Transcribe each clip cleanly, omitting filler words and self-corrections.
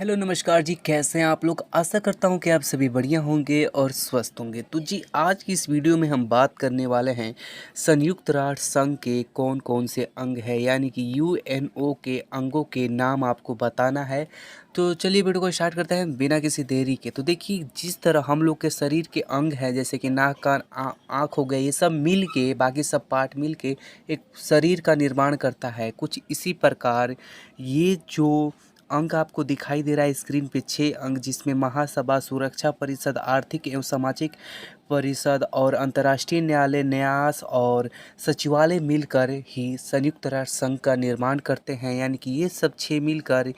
Hello नमस्कार जी, कैसे हैं आप लोग। आशा करता हूं कि आप सभी बढ़िया होंगे और स्वस्थ होंगे। तो जी आज की इस वीडियो में हम बात करने वाले हैं संयुक्त राष्ट्र संघ के कौन कौन से अंग है, यानी कि यूएनओ के अंगों के नाम आपको बताना है। तो चलिए वीडियो को स्टार्ट करते हैं बिना किसी देरी के। तो देखिए, जिस तरह हम लोग के शरीर के अंग हैं, जैसे कि नाक कान आँख हो गए, ये सब मिल के, बाकी सब पार्ट मिल के एक शरीर का निर्माण करता है। कुछ इसी प्रकार ये जो अंक आपको दिखाई दे रहा है स्क्रीन पे, 6 अंक, जिसमें महासभा, सुरक्षा परिषद, आर्थिक एवं सामाजिक परिषद और अंतर्राष्ट्रीय न्यायालय, न्यास और सचिवालय मिलकर ही संयुक्त राष्ट्र संघ का निर्माण करते हैं। यानी कि ये सब 6 मिलकर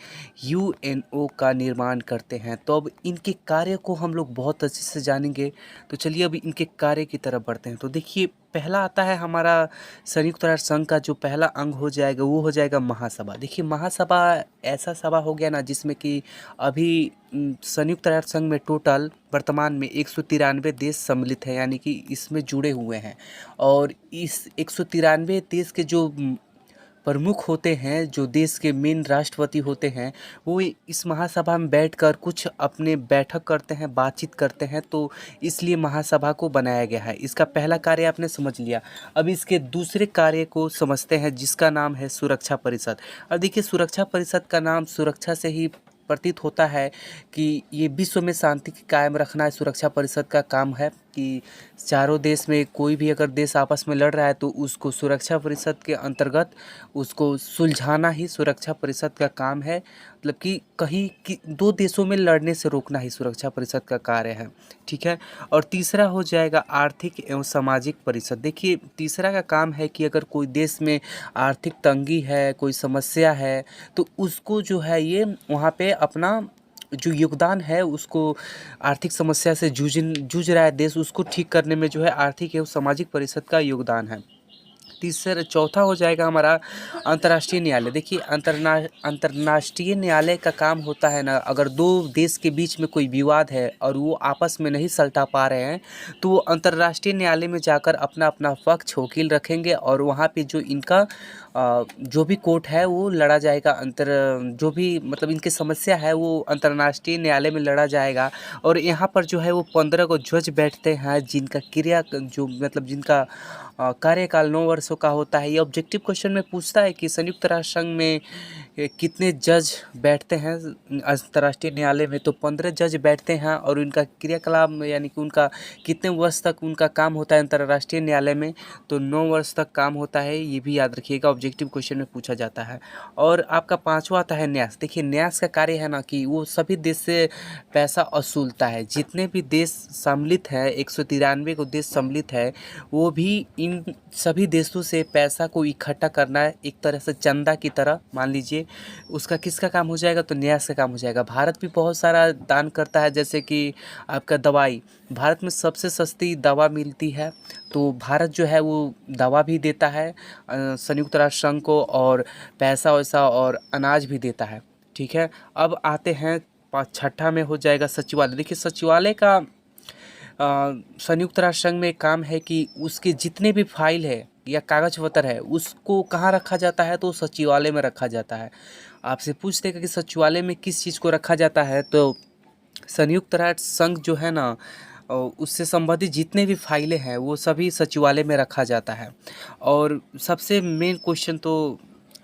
यूएनओ का निर्माण करते हैं। तो अब इनके कार्य को हम लोग बहुत अच्छे से जानेंगे। तो चलिए अब इनके कार्य की तरफ बढ़ते हैं। तो देखिए, पहला आता है हमारा संयुक्त राष्ट्र संघ का जो पहला अंग हो जाएगा वो हो जाएगा महासभा। देखिए, महासभा ऐसा सभा हो गया ना जिसमें कि अभी संयुक्त राष्ट्र संघ में टोटल वर्तमान में 193 देश सम्मिलित हैं, यानी कि इसमें जुड़े हुए हैं। और इस 193 देश के जो प्रमुख होते हैं, जो देश के मेन राष्ट्रपति होते हैं, वो इस महासभा में बैठकर कुछ अपने बैठक करते हैं, बातचीत करते हैं। तो इसलिए महासभा को बनाया गया है। इसका पहला कार्य आपने समझ लिया। अब इसके दूसरे कार्य को समझते हैं, जिसका नाम है सुरक्षा परिषद। अब देखिए, सुरक्षा परिषद का नाम सुरक्षा से ही प्रतीत होता है कि ये विश्व में शांति की कायम रखना है। सुरक्षा परिषद का काम है कि चारों देश में कोई भी अगर देश आपस में लड़ रहा है तो उसको सुरक्षा परिषद के अंतर्गत उसको सुलझाना ही सुरक्षा परिषद का काम है। मतलब कि कहीं कि दो देशों में लड़ने से रोकना ही सुरक्षा परिषद का कार्य है। ठीक है। और तीसरा हो जाएगा आर्थिक एवं सामाजिक परिषद। देखिए, तीसरा का काम है कि अगर कोई देश में आर्थिक तंगी है, कोई समस्या है, तो उसको जो है ये वहाँ पे अपना जो योगदान है, उसको आर्थिक समस्या से जूझ रहा है देश, उसको ठीक करने में जो है आर्थिक एवं सामाजिक परिषद का योगदान है। चौथा हो जाएगा हमारा अंतर्राष्ट्रीय न्यायालय। देखिए, अंतर्राष्ट्रीय न्यायालय का काम होता है ना, अगर दो देश के बीच में कोई विवाद है और वो आपस में नहीं सुलझा पा रहे हैं, तो वो अंतर्राष्ट्रीय न्यायालय में जाकर अपना अपना पक्ष वकील रखेंगे और वहाँ पे जो इनका जो भी कोर्ट है वो लड़ा जाएगा। जो भी मतलब इनकी समस्या है वो अंतर्राष्ट्रीय न्यायालय में लड़ा जाएगा। और यहाँ पर जो है वो 15 को जज बैठते हैं, जिनका जिनका कार्यकाल 9 वर्षों का होता है। ये ऑब्जेक्टिव क्वेश्चन में पूछता है कि संयुक्त राष्ट्र संघ में कितने जज बैठते हैं अंतर्राष्ट्रीय न्यायालय में। तो 15 जज बैठते हैं और उनका क्रियाकलाप यानी कि उनका कितने वर्ष तक उनका काम होता है अंतर्राष्ट्रीय न्यायालय में, तो 9 वर्ष तक काम होता है। ये भी याद रखिएगा, ऑब्जेक्टिव क्वेश्चन में पूछा जाता है। और आपका पांचवा आता है न्यास। देखिए, न्यास का कार्य है ना कि वो सभी देश से पैसा वसूलता है। जितने भी देश सम्मिलित है, 193 को देश सम्मिलित है, वो भी इन सभी देशों से पैसा को इकट्ठा करना है, एक तरह से चंदा की तरह मान लीजिए। उसका किसका काम हो जाएगा, तो न्यास का काम हो जाएगा। भारत भी बहुत सारा दान करता है, जैसे कि आपका दवाई, भारत में सबसे सस्ती दवा मिलती है, तो भारत जो है वो दवा भी देता है संयुक्त राष्ट्र संघ को, और पैसा वैसा और अनाज भी देता है। ठीक है। अब आते हैं छठा में हो जाएगा सचिवालय। देखिए, सचिवालय का संयुक्त राष्ट्र संघ में काम है कि उसके जितने भी फाइल है या कागज पत्र है उसको कहाँ रखा जाता है, तो सचिवालय में रखा जाता है। आपसे पूछ देगा कि सचिवालय में किस चीज़ को रखा जाता है, तो संयुक्त राष्ट्र संघ जो है ना उससे संबंधित जितने भी फाइलें हैं वो सभी सचिवालय में रखा जाता है। और सबसे मेन क्वेश्चन तो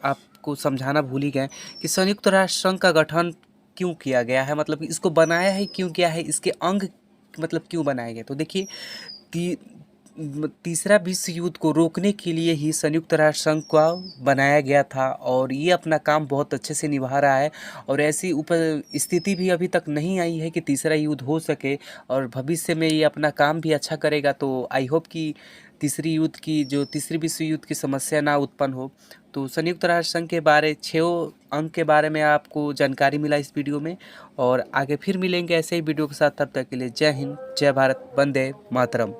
आपको समझाना भूल ही गए कि संयुक्त राष्ट्र संघ का गठन क्यों किया गया है, मतलब इसको बनाया है क्यों किया है, इसके अंग मतलब क्यों बनाए गए। तो देखिए, ती, तीसरा विश्व युद्ध को रोकने के लिए ही संयुक्त राष्ट्र संघ का बनाया गया था, और ये अपना काम बहुत अच्छे से निभा रहा है। और ऐसी स्थिति भी अभी तक नहीं आई है कि तीसरा युद्ध हो सके, और भविष्य में ये अपना काम भी अच्छा करेगा। तो आई होप कि तीसरी विश्व युद्ध की समस्या ना उत्पन्न हो। तो संयुक्त राष्ट्र संघ के बारे 6 अंक के बारे में आपको जानकारी मिला इस वीडियो में, और आगे फिर मिलेंगे ऐसे ही वीडियो के साथ। तब तक के लिए जय हिंद, जय भारत, वंदे मातरम।